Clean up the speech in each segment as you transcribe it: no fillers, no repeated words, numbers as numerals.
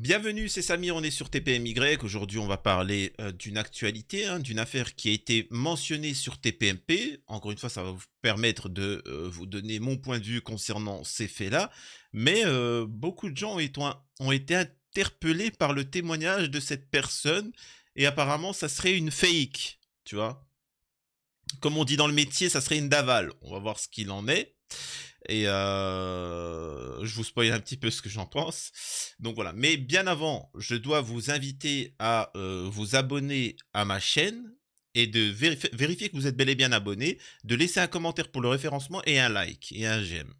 Bienvenue, c'est Samir, on est sur TPMY. Aujourd'hui, on va parler d'une actualité, hein, d'une affaire qui a été mentionnée sur TPMP. Encore une fois, ça va vous permettre de vous donner mon point de vue concernant ces faits-là. Mais beaucoup de gens ont été interpellés par le témoignage de cette personne et apparemment, ça serait une fake, tu vois. Comme on dit dans le métier, ça serait une daval. On va voir ce qu'il en est. Et je vous spoil un petit peu ce que j'en pense. Donc voilà. Mais bien avant, je dois vous inviter à vous abonner à ma chaîne et de vérifier que vous êtes bel et bien abonné, de laisser un commentaire pour le référencement et un like et un j'aime.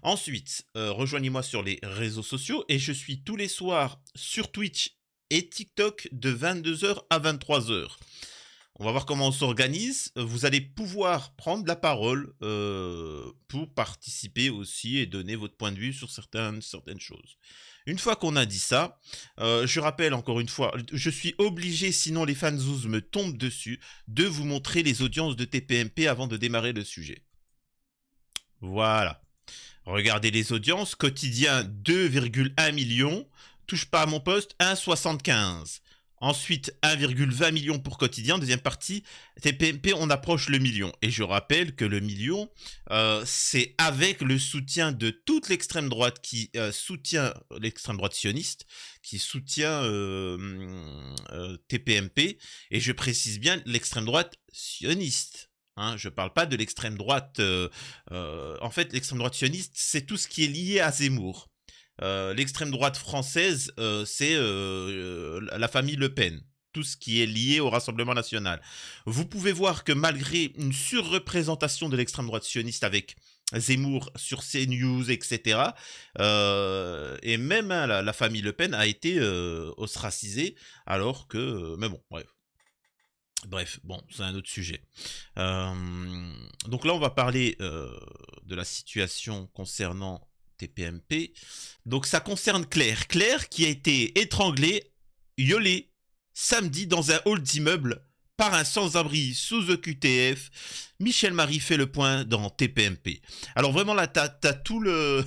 Ensuite, rejoignez-moi sur les réseaux sociaux et je suis tous les soirs sur Twitch et TikTok de 22h à 23h. On va voir comment on s'organise. Vous allez pouvoir prendre la parole pour participer aussi et donner votre point de vue sur certaines choses. Une fois qu'on a dit ça, je rappelle encore une fois, je suis obligé, sinon les fanzouz me tombent dessus, de vous montrer les audiences de TPMP avant de démarrer le sujet. Voilà. Regardez les audiences. Quotidien 2,1 millions. Touche pas à mon poste 1,75. Ensuite, 1,20 million pour quotidien. Deuxième partie, TPMP, on approche le million. Et je rappelle que le million, c'est avec le soutien de toute l'extrême droite qui soutient l'extrême droite sioniste, qui soutient TPMP. Et je précise bien l'extrême droite sioniste. Hein, je parle pas de l'extrême droite. En fait, l'extrême droite sioniste, c'est tout ce qui est lié à Zemmour. L'extrême droite française, c'est la famille Le Pen. Tout ce qui est lié au Rassemblement national. Vous pouvez voir que malgré une surreprésentation de l'extrême droite sioniste avec Zemmour sur CNews, etc. Et même hein, la famille Le Pen a été ostracisée, alors que... mais bon, bref. Bref, bon, c'est un autre sujet. Donc là, on va parler de la situation concernant TPMP. Donc ça concerne Claire. Claire qui a été étranglée, violée, samedi dans un hall d'immeuble par un sans-abri sous OQTF. Michel Marie fait le point dans TPMP. Alors vraiment là, t'as tout le...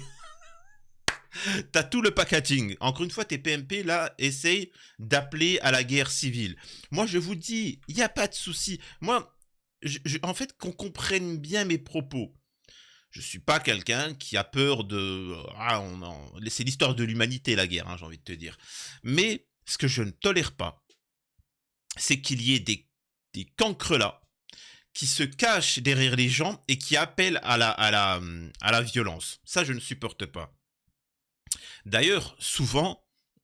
T'as tout le packaging. Encore une fois, TPMP, là, essaye d'appeler à la guerre civile. Moi, je vous dis, il n'y a pas de souci. Moi, en fait, qu'on comprenne bien mes propos. Je suis pas quelqu'un qui a peur de... c'est l'histoire de l'humanité, la guerre, hein, j'ai envie de te dire. Mais ce que je ne tolère pas, c'est qu'il y ait des cancres là qui se cachent derrière les gens et qui appellent à la violence. Ça, je ne supporte pas. D'ailleurs, souvent,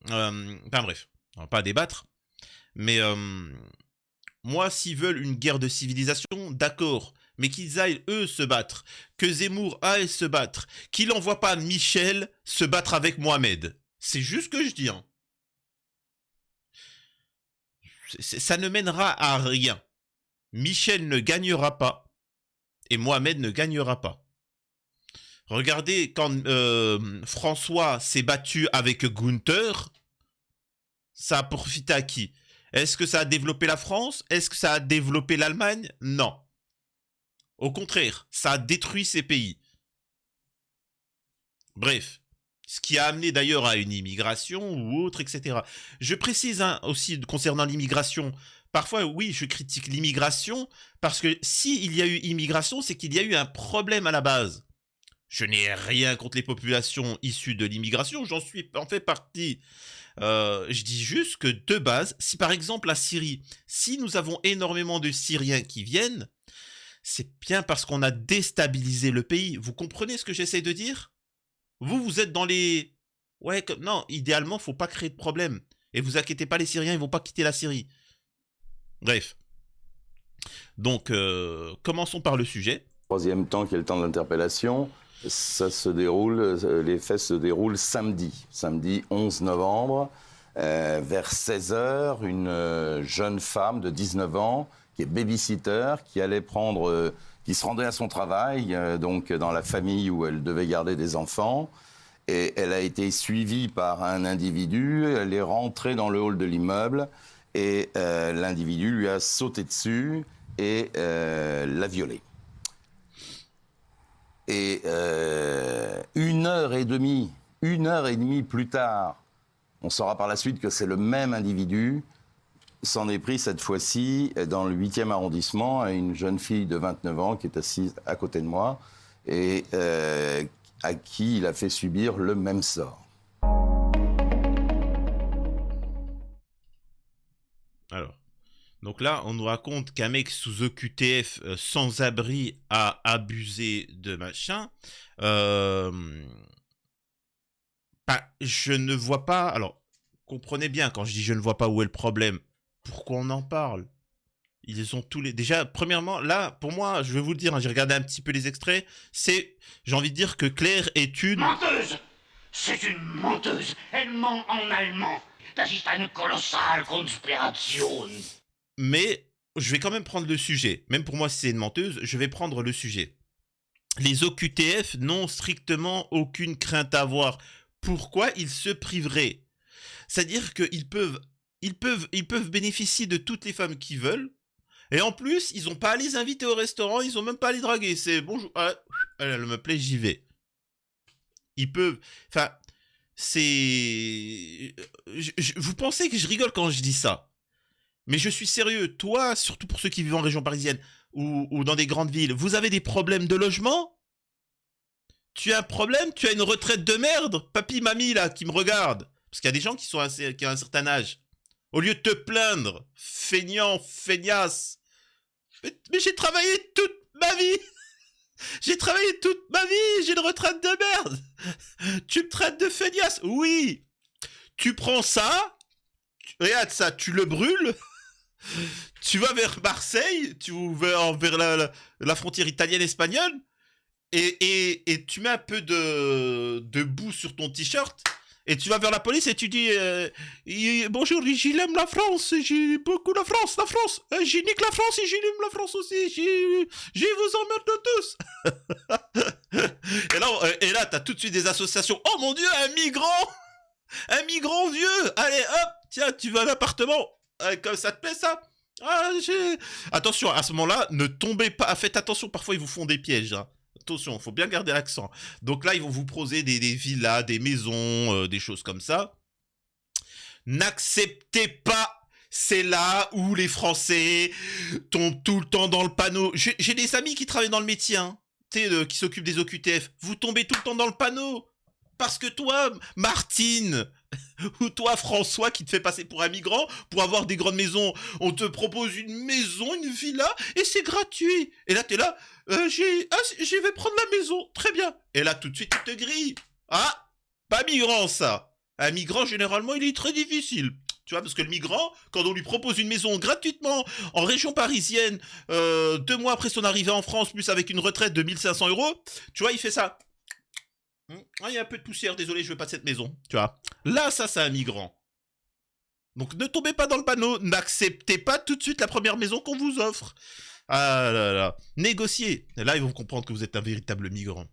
enfin bref, on va pas débattre, mais moi, s'ils veulent une guerre de civilisation, d'accord, mais qu'ils aillent, eux, se battre, que Zemmour aille se battre, qu'il n'envoie pas Michel se battre avec Mohamed. C'est juste ce que je dis. Hein. Ça ne mènera à rien. Michel ne gagnera pas, et Mohamed ne gagnera pas. Regardez, quand François s'est battu avec Gunther, ça a profité à qui? Est-ce que ça a développé la France? Est-ce que ça a développé l'Allemagne? Non. Au contraire, ça a détruit ces pays. Bref. Ce qui a amené d'ailleurs à une immigration ou autre, etc. Je précise hein, aussi concernant l'immigration. Parfois, oui, je critique l'immigration parce que s'il y a eu immigration, c'est qu'il y a eu un problème à la base. Je n'ai rien contre les populations issues de l'immigration, j'en fais partie. Je dis juste que de base, si par exemple la Syrie, si nous avons énormément de Syriens qui viennent, c'est bien parce qu'on a déstabilisé le pays. Vous comprenez ce que j'essaie de dire? Vous êtes dans les... Ouais, non, idéalement, faut pas créer de problème. Et vous inquiétez pas, les Syriens, ils vont pas quitter la Syrie. Bref. Donc, commençons par le sujet. Troisième temps qui est le temps de l'interpellation, les faits se déroulent samedi 11 novembre, vers 16 heures, une jeune femme de 19 ans qui est babysitter, qui se rendait à son travail, donc dans la famille où elle devait garder des enfants, et elle a été suivie par un individu, elle est rentrée dans le hall de l'immeuble, et l'individu lui a sauté dessus et l'a violée. Et une heure et demie plus tard, On saura par la suite que c'est le même individu s'en est pris cette fois-ci dans le 8e arrondissement à une jeune fille de 29 ans qui est assise à côté de moi et à qui il a fait subir le même sort. Alors, donc là, on nous raconte qu'un mec sous OQTF sans abri a abusé de machin. Je ne vois pas... Alors, comprenez bien, quand je dis je ne vois pas où est le problème, pourquoi on en parle? Ils ont tous les... Déjà, premièrement, là, pour moi, je vais vous le dire, hein, j'ai regardé un petit peu les extraits, j'ai envie de dire que Claire est une... Menteuse! C'est une menteuse! Elle ment en allemand! Das ist eine kolossale Konspiration! Mais je vais quand même prendre le sujet. Même pour moi, si c'est une menteuse, je vais prendre le sujet. Les OQTF n'ont strictement aucune crainte à avoir. Pourquoi ils se priveraient? C'est-à-dire qu'ils peuvent bénéficier de toutes les femmes qu'ils veulent. Et en plus, ils n'ont pas à les inviter au restaurant, ils n'ont même pas à les draguer. C'est bonjour, elle me plaît, j'y vais. Ils peuvent... Enfin, c'est... Vous pensez que je rigole quand je dis ça? Mais je suis sérieux. Toi, surtout pour ceux qui vivent en région parisienne ou dans des grandes villes, vous avez des problèmes de logement? Tu as un problème? Tu as une retraite de merde? Papy, mamie, là, qui me regardent. Parce qu'il y a des gens qui ont un certain âge. Au lieu de te plaindre, feignant, feignasse. Mais j'ai travaillé toute ma vie. J'ai travaillé toute ma vie. J'ai une retraite de merde. Tu me traites de feignasse? Oui. Tu prends ça. Regarde ça, tu le brûles. Tu vas vers Marseille. Tu vas vers la frontière italienne-espagnole. Et tu mets un peu de boue sur ton t-shirt. Et tu vas vers la police et tu dis bonjour, j'aime la France, j'ai beaucoup la France, j'y nique la France et j'aime la France aussi, j'y vous emmerde tous. et là, t'as tout de suite des associations. Oh mon Dieu, un migrant vieux. Allez, hop, tiens, tu vas à l'appartement. Comme ça te plaît ça? Attention, à ce moment-là, ne tombez pas. Faites attention, parfois ils vous font des pièges. Hein. Attention, il faut bien garder l'accent. Donc là, ils vont vous proposer des villas, des maisons, des choses comme ça. N'acceptez pas. C'est là où les Français tombent tout le temps dans le panneau. J'ai des amis qui travaillent dans le métier, hein, qui s'occupent des OQTF. Vous tombez tout le temps dans le panneau. Parce que toi, Martine, ou toi, François, qui te fait passer pour un migrant, pour avoir des grandes maisons, on te propose une maison, une villa, et c'est gratuit. Et là, t'es là, je vais prendre la maison, très bien. Et là, tout de suite, tu te grilles. Ah, pas migrant, ça. Un migrant, généralement, il est très difficile. Tu vois, parce que le migrant, quand on lui propose une maison gratuitement en région parisienne, 2 mois après son arrivée en France, plus avec une retraite de 1500 €, tu vois, il fait ça. Ah, il y a un peu de poussière, désolé, je veux pas de cette maison. Tu vois. Là, ça, c'est un migrant. Donc, ne tombez pas dans le panneau. N'acceptez pas tout de suite la première maison qu'on vous offre. Ah là là. Négociez. Et là, ils vont comprendre que vous êtes un véritable migrant.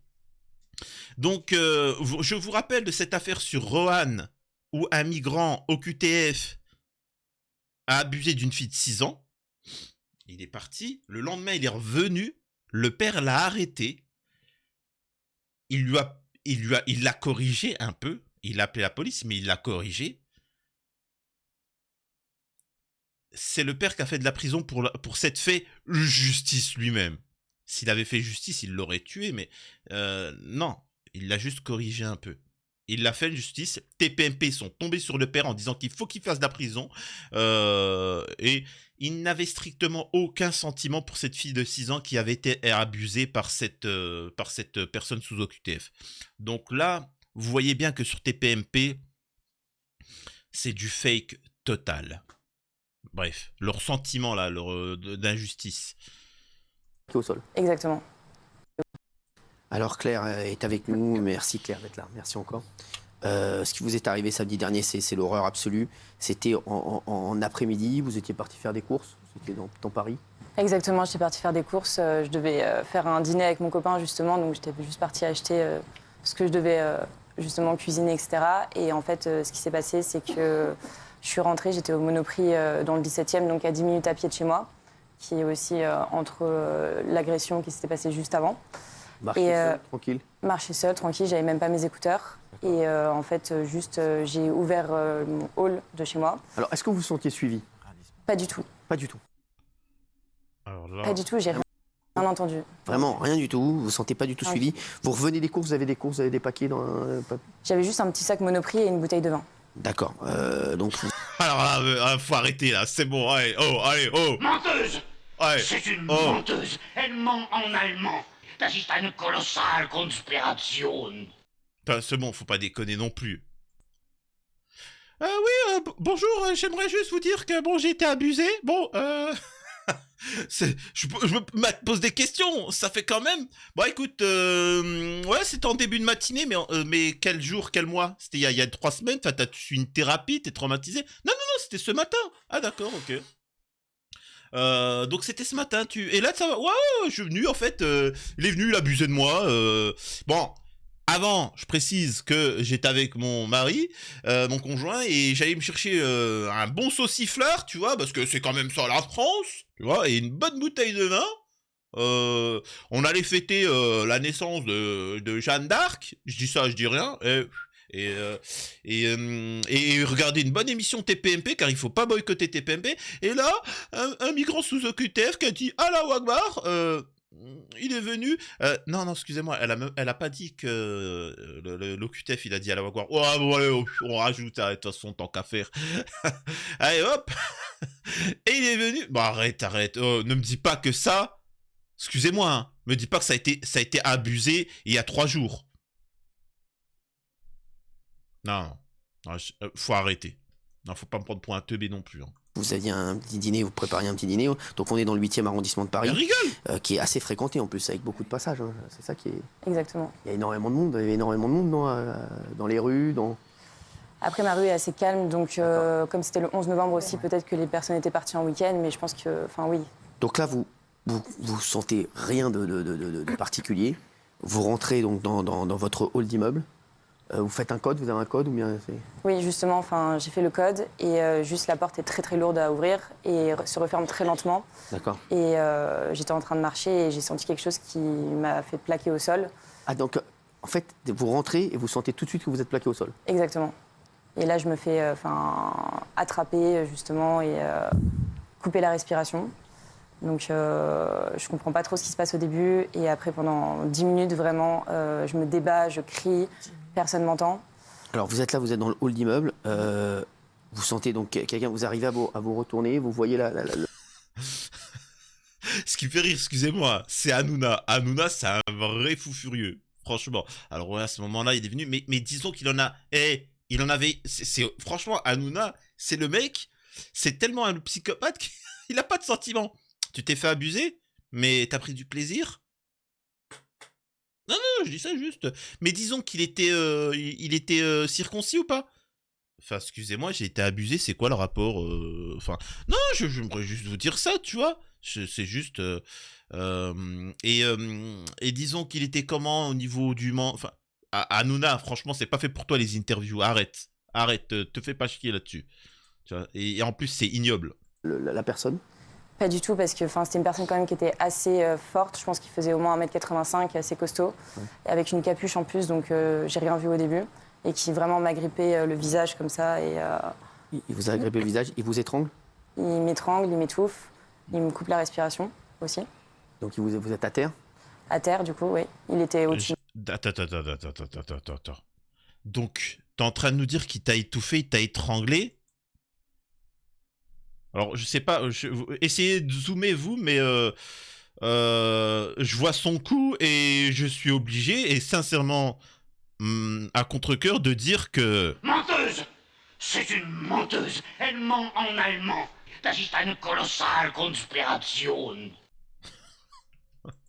Donc, je vous rappelle de cette affaire sur Roanne, où un migrant OQTF a abusé d'une fille de 6 ans. Il est parti. Le lendemain, il est revenu. Le père l'a arrêté. Il l'a corrigé un peu. Il a appelé la police, mais il l'a corrigé. C'est le père qui a fait de la prison pour cette fait justice lui-même. S'il avait fait justice, il l'aurait tué, mais non. Il l'a juste corrigé un peu. Il l'a fait justice. TPMP sont tombés sur le père en disant qu'il faut qu'il fasse de la prison. Et il n'avait strictement aucun sentiment pour cette fille de 6 ans qui avait été abusée par cette personne sous OQTF. Donc là, vous voyez bien que sur TPMP, c'est du fake total. Bref, leur sentiment là, d'injustice. Au sol. Exactement. Alors Claire est avec nous, merci Claire d'être là, merci encore. Ce qui vous est arrivé samedi dernier, c'est l'horreur absolue. C'était en après-midi, vous étiez parti faire des courses, c'était dans Paris. Exactement, j'étais partie faire des courses, je devais faire un dîner avec mon copain justement, donc j'étais juste partie acheter ce que je devais justement cuisiner, etc. Et en fait, ce qui s'est passé, c'est que je suis rentrée, j'étais au Monoprix dans le 17e, donc à 10 minutes à pied de chez moi, qui est aussi entre l'agression qui s'était passée juste avant. Marcher Et, seul, tranquille. marcher seule, tranquille, j'avais même pas mes écouteurs. Et en fait, juste, j'ai ouvert mon hall de chez moi. Alors, est-ce que vous vous sentiez suivi? Pas du tout. Pas du tout. Alors là, Pas du tout, j'ai rien entendu. Vraiment, rien du tout. Vous vous sentez pas du tout Ah, suivi. Vous revenez des courses, vous avez des paquets dans J'avais juste un petit sac Monoprix et une bouteille de vin. D'accord. Donc, alors là, faut arrêter là, c'est bon, allez, oh, Menteuse! allez, C'est une oh. menteuse. Elle ment en allemand. Das ist eine kolossale Konspiration. Putain, c'est bon, faut pas déconner non plus. Oui, bonjour, j'aimerais juste vous dire que bon, j'ai été abusé. Bon, je me pose des questions, ça fait quand même. Bon, écoute, ouais, c'était en début de matinée, mais quel jour, quel mois? C'était il y a 3 semaines, enfin, t'as suivi une thérapie, t'es traumatisé? Non, c'était ce matin. Ah, d'accord, ok. Donc c'était ce matin, et là, ça va. Ouais, je suis venu, en fait, il est venu, il abusait de moi. Bon. Avant, je précise que j'étais avec mon mari, mon conjoint, et j'allais me chercher un bon saucifleur, tu vois, parce que c'est quand même ça la France, tu vois, et une bonne bouteille de vin. On allait fêter la naissance de Jeanne d'Arc. Je dis ça, je dis rien. Et regarder une bonne émission TPMP, car il faut pas boycotter TPMP. Et là, un migrant sous OQTF qui a dit Allahu Akbar. Il est venu. Non, excusez-moi, elle a pas dit que l'OQTF il a dit à la Wagwar. Oh, bon, allez, on rajoute, de toute façon, tant qu'à faire. Allez, hop. Et il est venu. Bon, arrête. Oh, ne me dis pas que ça. Excusez-moi, hein, me dis pas que ça a été abusé il y a 3 jours. Non, faut arrêter. Non, faut pas me prendre pour un teubé non plus. Hein. vous aviez un petit dîner, vous prépariez un petit dîner. Donc on est dans le 8e arrondissement de Paris, qui est assez fréquenté en plus, avec beaucoup de passages. Hein. C'est ça qui est... Exactement. Il y a énormément de monde, dans les rues, Après, ma rue est assez calme, donc comme c'était le 11 novembre aussi, peut-être que les personnes étaient parties en week-end, mais je pense que, enfin oui. Donc là, vous sentez rien de particulier. Vous rentrez donc dans votre hall d'immeuble. Vous faites un code, vous avez un code ou bien c'est... Oui, justement, enfin, j'ai fait le code et juste la porte est très très lourde à ouvrir et se referme très lentement. D'accord. Et j'étais en train de marcher et j'ai senti quelque chose qui m'a fait plaquer au sol. Ah donc, en fait, vous rentrez et vous sentez tout de suite que vous êtes plaqué au sol. Exactement. Et là, je me fais attraper justement et couper la respiration. Donc, je comprends pas trop ce qui se passe au début. Et après, pendant 10 minutes, vraiment, je me débat, je crie, personne m'entend. Alors, vous êtes là, vous êtes dans le hall d'immeuble. Vous sentez donc quelqu'un, vous arrivez à vous retourner, vous voyez Ce qui me fait rire, excusez-moi, c'est Hanouna. Hanouna, c'est un vrai fou furieux, franchement. Alors, ouais, à ce moment-là, il est venu, mais disons qu'il en a... il en avait... franchement, Hanouna, c'est le mec, c'est tellement un psychopathe qu'il n'a pas de sentiments. Tu t'es fait abuser, mais t'as pris du plaisir? Non, je dis ça juste. Mais disons qu'il était, il était circoncis ou pas? Enfin, excusez-moi, j'ai été abusé, c'est quoi le rapport? Enfin, non, j'aimerais juste vous dire ça, tu vois. C'est juste... et disons qu'il était comment au niveau du... Enfin, Hanouna, franchement, c'est pas fait pour toi les interviews. Arrête, te fais pas chier là-dessus. Tu vois, et en plus, c'est ignoble. la personne? Pas du tout, parce que c'était une personne quand même qui était assez forte. Je pense qu'il faisait au moins 1m85, assez costaud, avec une capuche en plus, donc j'ai rien vu au début. Et qui vraiment m'a grippé le visage comme ça. Et, Il vous a grippé le visage, il vous étrangle? il m'étrangle, il m'étouffe, il me coupe la respiration aussi. Donc vous êtes à terre? À terre, du coup, oui. Il était au-dessus. Attends. Donc, t'es en train de nous dire qu'il t'a étouffé, il t'a étranglé? Alors, je sais pas, essayez de zoomer vous, mais je vois son cou et je suis obligé, et sincèrement, à contre-cœur, de dire que... Menteuse! C'est une menteuse. Elle ment en allemand. Das ist eine kolossale Konspiration.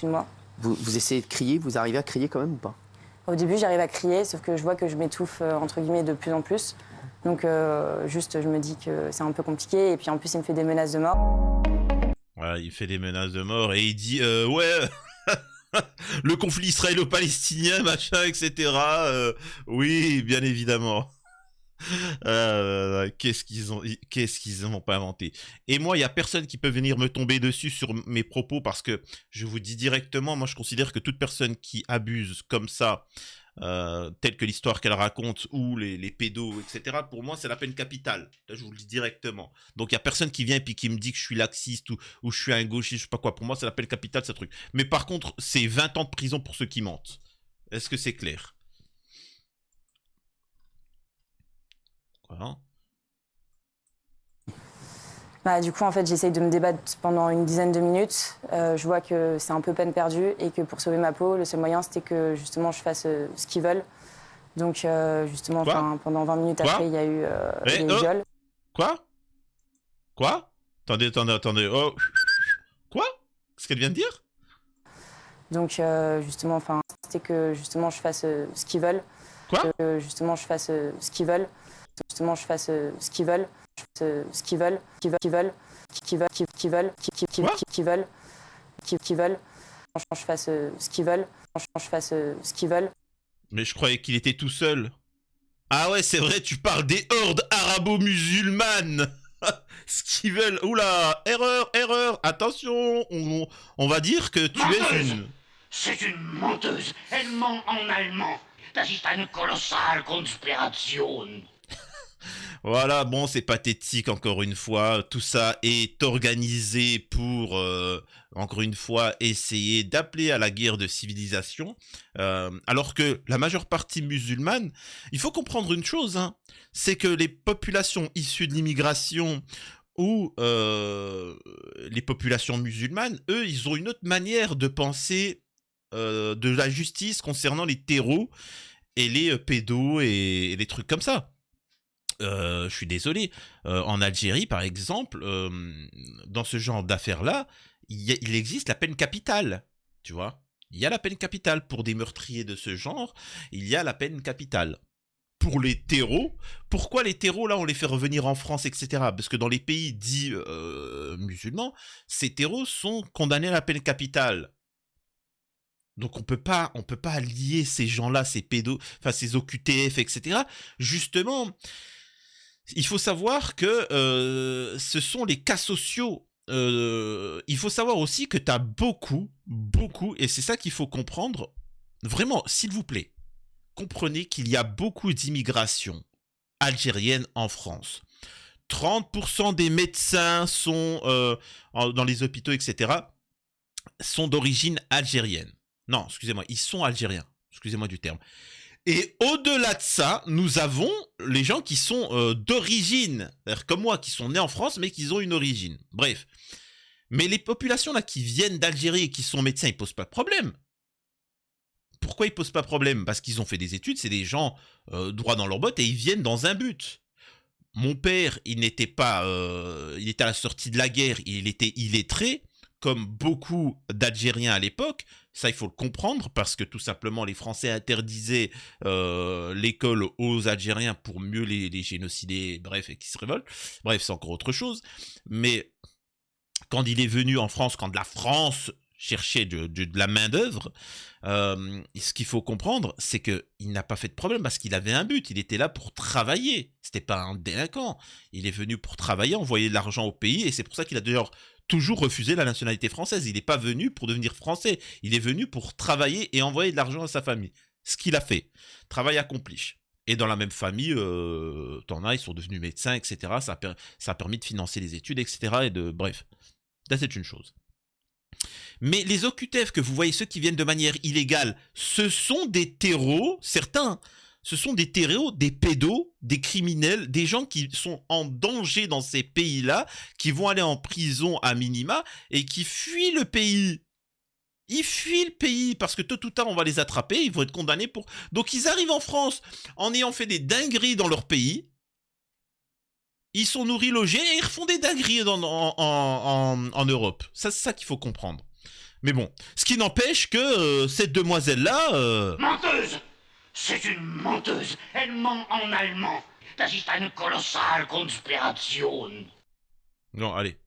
Moi. Vous essayez de crier, vous arrivez à crier quand même ou pas? Au début, j'arrive à crier, sauf que je vois que je m'étouffe, entre guillemets, de plus en plus. Donc, juste, je me dis que c'est un peu compliqué. Et puis, en plus, il me fait des menaces de mort. Ouais, il fait des menaces de mort et il dit ouais, le conflit israélo-palestinien, machin, etc. Oui, bien évidemment. Qu'est-ce qu'ils ont pas inventé. Et moi, il y a personne qui peut venir me tomber dessus sur mes propos parce que je vous dis directement, moi je considère que toute personne qui abuse comme ça, telle que l'histoire qu'elle raconte ou les pédos, etc. Pour moi, c'est la peine capitale. Là, je vous le dis directement. Donc il y a personne qui vient et puis qui me dit que je suis laxiste ou je suis un gauchiste, je sais pas quoi. Pour moi, c'est la peine capitale, ce truc. Mais par contre, c'est 20 ans de prison pour ceux qui mentent. Est-ce que c'est clair? Voilà. Bah, du coup, en fait, j'essaye de me débattre pendant une dizaine de minutes. Je vois que c'est un peu peine perdue et que pour sauver ma peau, le seul moyen, c'était que justement je fasse ce qu'ils veulent. Donc, justement, pendant 20 minutes après, il y a eu les viols. Quoi? Quoi? Attendez. Oh. Quoi? Qu'est-ce qu'elle vient de dire? Donc, justement, c'était que justement je fasse ce qu'ils veulent. Quoi? Justement, je fasse ce qu'ils veulent. Justement, je fasse ce qu'ils veulent. Ce qu'ils veulent, qui veulent, je fasse ce qu'ils veulent, je fasse ce qu'ils veulent. Mais je croyais qu'il était tout seul. Ah ouais, c'est vrai, tu parles des hordes arabo-musulmanes. Ce qu'ils veulent. Oula, erreur, attention, on va dire que tu es une... C'est une menteuse. Elle ment en allemand. Das ist eine kolossale Konspiration. Voilà, bon, c'est pathétique encore une fois. Tout ça est organisé pour, encore une fois, essayer d'appeler à la guerre de civilisation. Alors que la majeure partie musulmane, il faut comprendre une chose, hein, c'est que les populations issues de l'immigration ou les populations musulmanes, eux, ils ont une autre manière de penser de la justice concernant les terreaux et les pédos et les trucs comme ça. Je suis désolé. En Algérie, par exemple, dans ce genre d'affaires-là, il existe la peine capitale. Tu vois? Il y a la peine capitale pour des meurtriers de ce genre. Il y a la peine capitale. Pour les terreaux, pourquoi les terreaux, là, on les fait revenir en France, etc. Parce que dans les pays dits musulmans, ces terreaux sont condamnés à la peine capitale. Donc on peut pas lier ces gens-là, ces pédos, enfin ces OQTF, etc. Justement, il faut savoir que ce sont les cas sociaux. Il faut savoir aussi que tu as beaucoup, et c'est ça qu'il faut comprendre, vraiment, s'il vous plaît, comprenez qu'il y a beaucoup d'immigration algérienne en France. 30% des médecins sont dans les hôpitaux, etc., sont d'origine algérienne. Non, excusez-moi, ils sont algériens. Excusez-moi du terme. Et au-delà de ça, nous avons les gens qui sont d'origine, c'est-à-dire comme moi, qui sont nés en France, mais qui ont une origine. Bref. Mais les populations là qui viennent d'Algérie et qui sont médecins, ils posent pas de problème. Pourquoi ils posent pas de problème? Parce qu'ils ont fait des études, c'est des gens droits dans leurs bottes et ils viennent dans un but. Mon père, il n'était pas, il était à la sortie de la guerre, il était illettré, comme beaucoup d'Algériens à l'époque. Ça, il faut le comprendre, parce que tout simplement, les Français interdisaient l'école aux Algériens pour mieux les génocider, bref, et qu'ils se révoltent. Bref, c'est encore autre chose. Mais quand il est venu en France, quand la France cherchait de la main-d'œuvre, ce qu'il faut comprendre, c'est qu'il n'a pas fait de problème parce qu'il avait un but. Il était là pour travailler. C'était pas un délinquant. Il est venu pour travailler, envoyer de l'argent au pays, et c'est pour ça qu'il a d'ailleurs toujours refusé la nationalité française. Il n'est pas venu pour devenir français. Il est venu pour travailler et envoyer de l'argent à sa famille. Ce qu'il a fait. Travail accompli. Et dans la même famille, t'en as, ils sont devenus médecins, etc. Ça a permis de financer les études, etc. Bref, ça c'est une chose. Mais les OQTF que vous voyez, ceux qui viennent de manière illégale, ce sont des terreaux, certains, ce sont des terreaux, des pédos, des criminels, des gens qui sont en danger dans ces pays-là, qui vont aller en prison à minima et qui fuient le pays. Ils fuient le pays parce que tôt ou tard on va les attraper, ils vont être condamnés pour... Donc ils arrivent en France en ayant fait des dingueries dans leur pays. Ils sont nourris, logés et ils refont des dingueries en Europe. Ça, c'est ça qu'il faut comprendre. Mais bon, ce qui n'empêche que cette demoiselle-là... Menteuse! C'est une menteuse. Elle ment en allemand. Das ist eine kolossale Konspiration. Non, allez.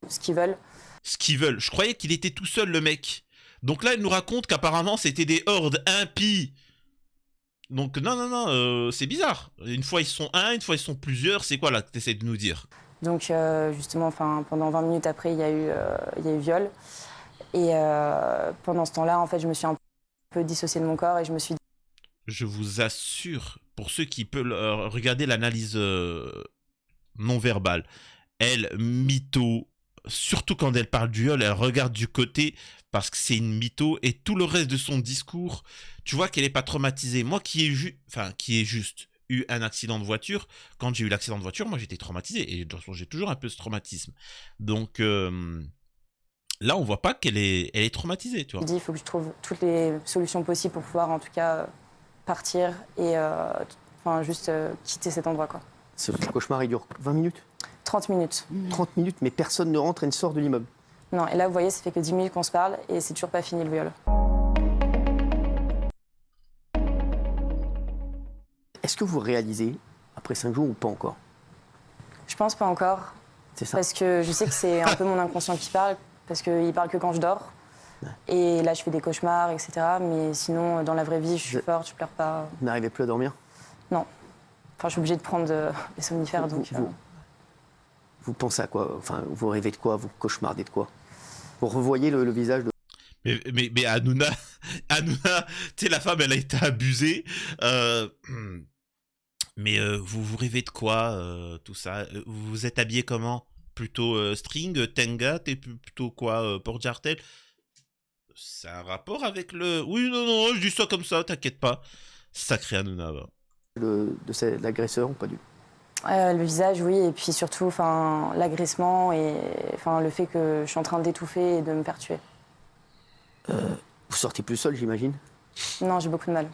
Ce qu'ils veulent. Ce qu'ils veulent. Je croyais qu'il était tout seul, le mec. Donc là, elle nous raconte qu'apparemment, c'était des hordes impies Donc non, c'est bizarre. Une fois ils sont un, une fois ils sont plusieurs. C'est quoi là que tu essaies de nous dire? Donc justement, pendant 20 minutes après, il y a eu viol. Et pendant ce temps-là, en fait, je me suis un peu dissociée de mon corps et je me suis dit... Je vous assure, pour ceux qui peuvent regarder l'analyse non verbale, elle, mytho, surtout quand elle parle du viol, elle regarde du côté parce que c'est une mytho et tout le reste de son discours, tu vois qu'elle n'est pas traumatisée. Moi qui ai juste eu un accident de voiture, quand j'ai eu l'accident de voiture, moi j'étais traumatisé et de toute façon, j'ai toujours un peu ce traumatisme. Donc là, on voit pas elle est traumatisée, tu vois. Il faut que je trouve toutes les solutions possibles pour pouvoir en tout cas partir et juste quitter cet endroit, quoi. Ce cauchemar, il dure 20 minutes 30 minutes. 30 minutes, mais personne ne rentre et ne sort de l'immeuble. Non, et là, vous voyez, ça fait que 10 minutes qu'on se parle et c'est toujours pas fini le viol. Est-ce que vous réalisez, après 5 jours ou pas encore? Je pense pas encore, C'est ça. parce que je sais que c'est un peu mon inconscient qui parle, parce qu'il parle que quand je dors. Et là, je fais des cauchemars, etc. Mais sinon, dans la vraie vie, je suis forte, je pleure pas. Vous n'arrivez plus à dormir? Non. Enfin, je suis obligée de prendre des somnifères, donc... Vous pensez à quoi? Enfin, vous rêvez de quoi? Vous cauchemardez de quoi? Vous revoyez le visage de... Mais Hanouna, tu sais, la femme, elle a été abusée. Mais vous rêvez de quoi, tout ça? Vous vous êtes habillé comment? Plutôt string, tenga, t'es plutôt quoi, porte-jartel? C'est un rapport avec le... Oui, non, je dis ça comme ça, t'inquiète pas. Sacré Hanouna, va. de l'agresseur ou pas du tout? Le visage, oui, et puis surtout l'agressement et le fait que je suis en train d'étouffer et de me faire tuer. Vous sortez plus seul, j'imagine? Non, j'ai beaucoup de mal.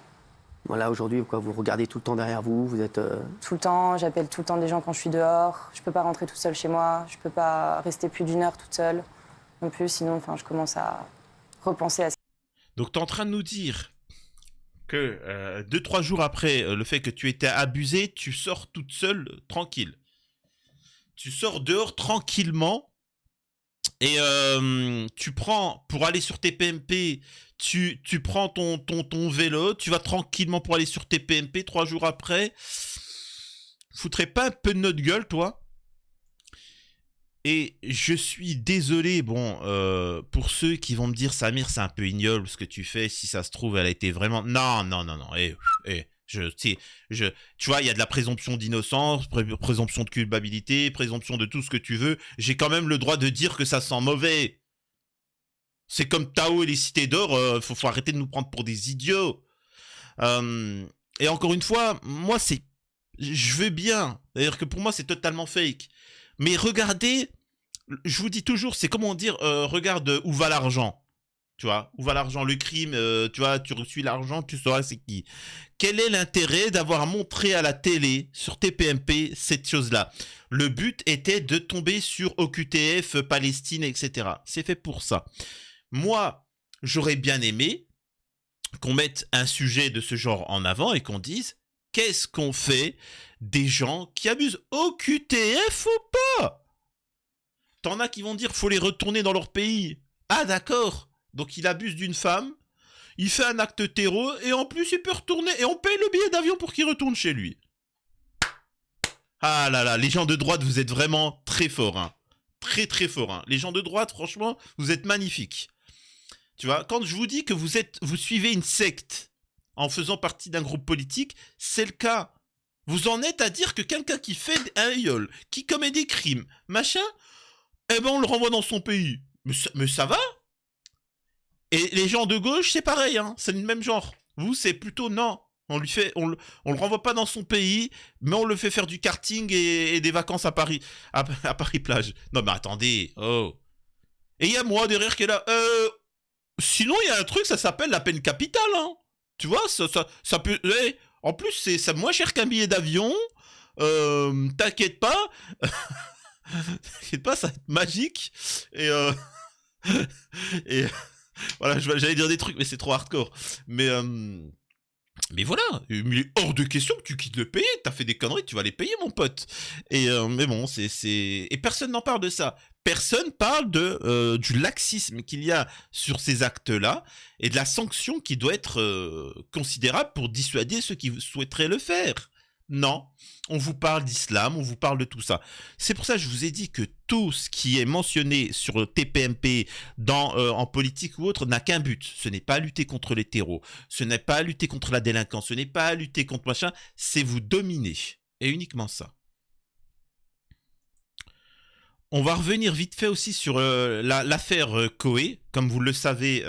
Voilà, aujourd'hui, vous regardez tout le temps derrière vous, vous êtes... Tout le temps, j'appelle tout le temps des gens quand je suis dehors. Je peux pas rentrer toute seule chez moi, je peux pas rester plus d'1 heure toute seule. Non plus, sinon, je commence à repenser à ça. Donc t'es en train de nous dire que 2-3 jours après le fait que tu étais abusée, tu sors toute seule, tranquille. Tu sors dehors tranquillement et tu prends, pour aller sur tes PMP, tu prends ton vélo, tu vas tranquillement pour aller sur tes PMP 3 jours après. Foutrais pas un peu de notre gueule, toi? Et je suis désolé, pour ceux qui vont me dire, Samir, c'est un peu ignoble ce que tu fais, si ça se trouve, elle a été vraiment... Non, tu vois, il y a de la présomption d'innocence, présomption de culpabilité, présomption de tout ce que tu veux. J'ai quand même le droit de dire que ça sent mauvais. C'est comme Tao et les cités d'or, faut arrêter de nous prendre pour des idiots. Et encore une fois, moi, je veux bien. C'est-à-dire que pour moi, c'est totalement fake. Mais regardez, je vous dis toujours, c'est comment dire, regarde où va l'argent. Tu vois, où va l'argent, le crime, tu vois, tu reçois l'argent, tu sauras c'est qui. Quel est l'intérêt d'avoir montré à la télé, sur TPMP, cette chose-là? Le but était de tomber sur OQTF, Palestine, etc. C'est fait pour ça. Moi, j'aurais bien aimé qu'on mette un sujet de ce genre en avant et qu'on dise, qu'est-ce qu'on fait des gens qui abusent? OQTF ou pas? T'en as qui vont dire, faut les retourner dans leur pays. Ah d'accord. Donc il abuse d'une femme, il fait un acte terreau, et en plus il peut retourner, et on paye le billet d'avion pour qu'il retourne chez lui. Ah là là, les gens de droite, vous êtes vraiment très forts, hein. Très très forts, hein. Les gens de droite, franchement, vous êtes magnifiques. Tu vois, quand je vous dis que vous suivez une secte en faisant partie d'un groupe politique, c'est le cas. Vous en êtes à dire que quelqu'un qui fait un viol, qui commet des crimes, machin, eh ben on le renvoie dans son pays. Mais ça va? Et les gens de gauche, c'est pareil, hein, c'est le même genre. Vous, c'est plutôt non. On le renvoie pas dans son pays, mais on le fait faire du karting et des vacances à Paris, à Paris plage. Non mais attendez, oh. Et il y a moi derrière qui est là. Sinon il y a un truc, ça s'appelle la peine capitale, hein. Tu vois, ça peut. En plus, c'est moins cher qu'un billet d'avion. T'inquiète pas. T'inquiète pas, ça va être magique. Et et voilà, j'allais dire des trucs, mais c'est trop hardcore. Mais Mais voilà, il est hors de question que tu quittes le pays, t'as fait des conneries, tu vas les payer, mon pote. Mais bon, et personne n'en parle de ça. Personne parle du laxisme qu'il y a sur ces actes-là et de la sanction qui doit être considérable pour dissuader ceux qui souhaiteraient le faire. Non, on vous parle d'islam, on vous parle de tout ça. C'est pour ça que je vous ai dit que tout ce qui est mentionné sur TPMP en politique ou autre n'a qu'un but. Ce n'est pas lutter contre les terreaux, ce n'est pas lutter contre la délinquance, ce n'est pas lutter contre machin, c'est vous dominer. Et uniquement ça. On va revenir vite fait aussi sur l'affaire Koé. Comme vous le savez,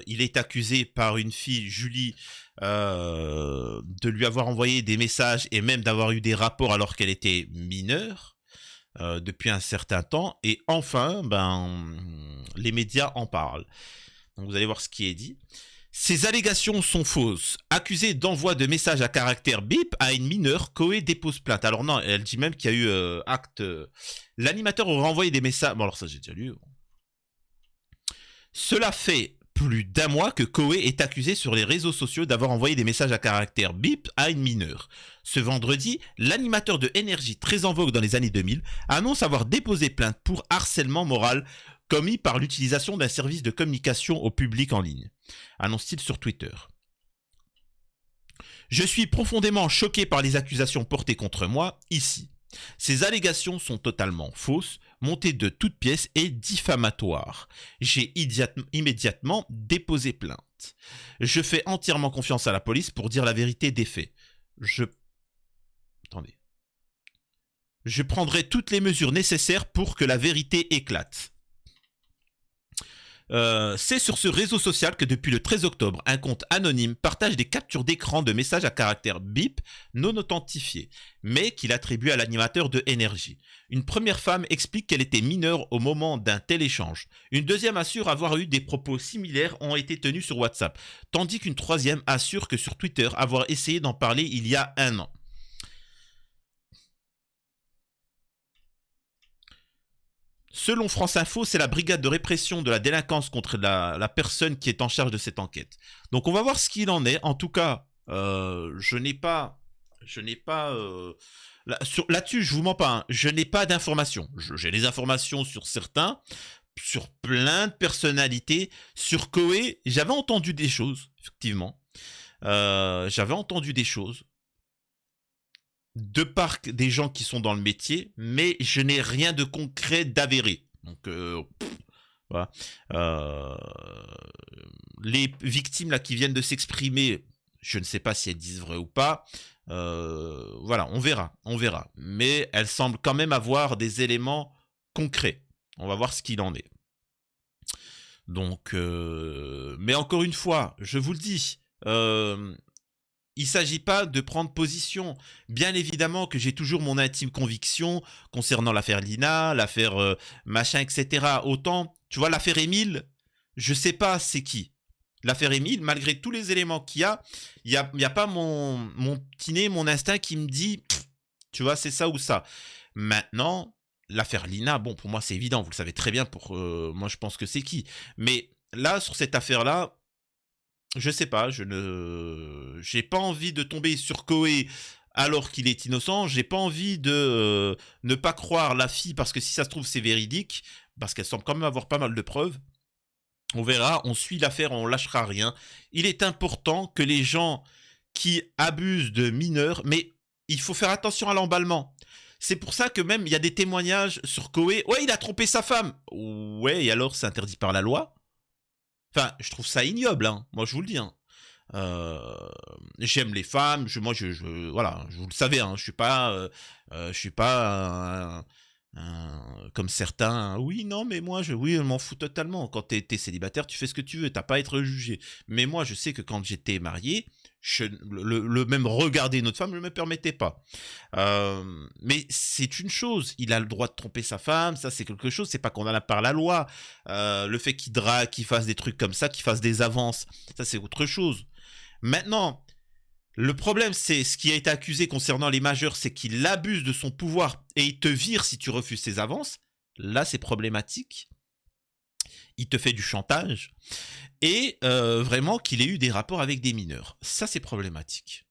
il est accusé par une fille, Julie, de lui avoir envoyé des messages et même d'avoir eu des rapports alors qu'elle était mineure depuis un certain temps. Et enfin, les médias en parlent. Donc vous allez voir ce qui est dit. Ces allégations sont fausses. Accusé d'envoi de messages à caractère bip à une mineure, Koé dépose plainte. Alors non, elle dit même qu'il y a eu acte... L'animateur aurait envoyé des messages... Bon alors ça j'ai déjà lu. Cela fait plus d'un mois que Koé est accusé sur les réseaux sociaux d'avoir envoyé des messages à caractère bip à une mineure. Ce vendredi, l'animateur de Énergie, très en vogue dans les années 2000, annonce avoir déposé plainte pour harcèlement moral commis par l'utilisation d'un service de communication au public en ligne, annonce-t-il sur Twitter. Je suis profondément choqué par les accusations portées contre moi ici. Ces allégations sont totalement fausses, montées de toutes pièces et diffamatoires. J'ai immédiatement déposé plainte. Je fais entièrement confiance à la police pour dire la vérité des faits. Attendez. Je prendrai toutes les mesures nécessaires pour que la vérité éclate. C'est sur ce réseau social que depuis le 13 octobre, un compte anonyme partage des captures d'écran de messages à caractère bip non authentifiés, mais qu'il attribue à l'animateur de Énergie. Une première femme explique qu'elle était mineure au moment d'un tel échange. Une deuxième assure avoir eu des propos similaires ont été tenus sur WhatsApp, tandis qu'une troisième assure que sur Twitter avoir essayé d'en parler il y a un an. Selon France Info, c'est la brigade de répression de la délinquance contre la personne qui est en charge de cette enquête. Donc on va voir ce qu'il en est. En tout cas, je n'ai pas là-dessus, je vous mens pas. Hein, je n'ai pas d'informations. J'ai des informations sur certains, sur plein de personnalités. Sur Koé, j'avais entendu des choses, effectivement. J'avais entendu des choses. De part des gens qui sont dans le métier, mais je n'ai rien de concret d'avéré. Donc, voilà. Les victimes là qui viennent de s'exprimer, je ne sais pas si elles disent vrai ou pas. Voilà, on verra. Mais elles semblent quand même avoir des éléments concrets. On va voir ce qu'il en est. Donc, mais encore une fois, je vous le dis. Il ne s'agit pas de prendre position. Bien évidemment que j'ai toujours mon intime conviction concernant l'affaire Lina, l'affaire machin, etc. Autant, tu vois, l'affaire Émile, je ne sais pas c'est qui. L'affaire Émile, malgré tous les éléments qu'il y a, y a pas mon petit nez, mon instinct qui me dit, tu vois, c'est ça ou ça. Maintenant, l'affaire Lina, bon, pour moi, c'est évident. Vous le savez très bien. Moi, je pense que c'est qui. Mais là, sur cette affaire-là, je sais pas, j'ai pas envie de tomber sur Koé alors qu'il est innocent. J'ai pas envie de ne pas croire la fille parce que si ça se trouve c'est véridique, parce qu'elle semble quand même avoir pas mal de preuves. On verra, on suit l'affaire, on lâchera rien. Il est important que les gens qui abusent de mineurs, mais il faut faire attention à l'emballement. C'est pour ça que même il y a des témoignages sur Koé. Ouais, il a trompé sa femme. Ouais, et alors c'est interdit par la loi. Enfin, je trouve ça ignoble, hein. Moi je vous le dis. Hein. J'aime les femmes, voilà, vous le savez, hein, je suis pas comme certains. Oui, non, mais moi, je m'en fous totalement. Quand t'es célibataire, tu fais ce que tu veux, t'as pas à être jugé. Mais moi, je sais que quand j'étais marié, le même regarder une autre femme, je ne me permettais pas. Mais c'est une chose, il a le droit de tromper sa femme, ça c'est quelque chose, c'est pas condamnable par la loi. Le fait qu'il drague, qu'il fasse des trucs comme ça, qu'il fasse des avances, ça c'est autre chose. Maintenant, le problème, c'est ce qui a été accusé concernant les majeurs, c'est qu'il abuse de son pouvoir et il te vire si tu refuses ses avances. Là, c'est problématique. il te fait du chantage, et vraiment qu'il ait eu des rapports avec des mineurs. Ça, c'est problématique.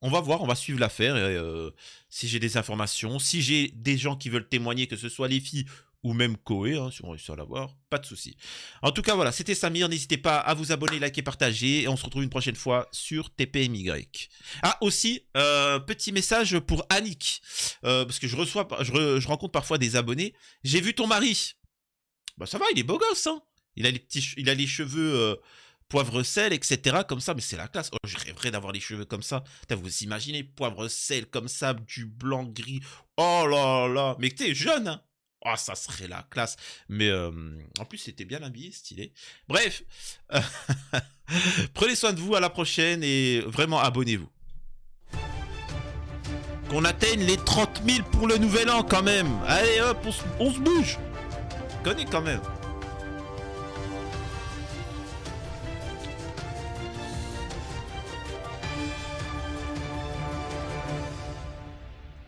On va voir, on va suivre l'affaire, et si j'ai des informations, si j'ai des gens qui veulent témoigner, que ce soit les filles ou même Koé, hein, si on réussit à l'avoir, pas de souci. En tout cas, voilà, c'était Samir. N'hésitez pas à vous abonner, liker, partager. Et on se retrouve une prochaine fois sur TPMY. Ah, aussi, petit message pour Annick. Parce que je rencontre parfois des abonnés. J'ai vu ton mari. Bah, ça va, il est beau gosse, hein. Il a les cheveux poivre-sel, etc. Comme ça, mais c'est la classe. Oh, je rêverais d'avoir les cheveux comme ça. Putain, vous imaginez, poivre-sel comme ça, du blanc, gris. Oh là là. Mais t'es jeune, hein. Oh, ça serait la classe. Mais en plus, c'était bien habillé, stylé. Bref, prenez soin de vous, à la prochaine et vraiment abonnez-vous. Qu'on atteigne les 30 000 pour le nouvel an quand même. Allez hop, on se bouge. Connais quand même.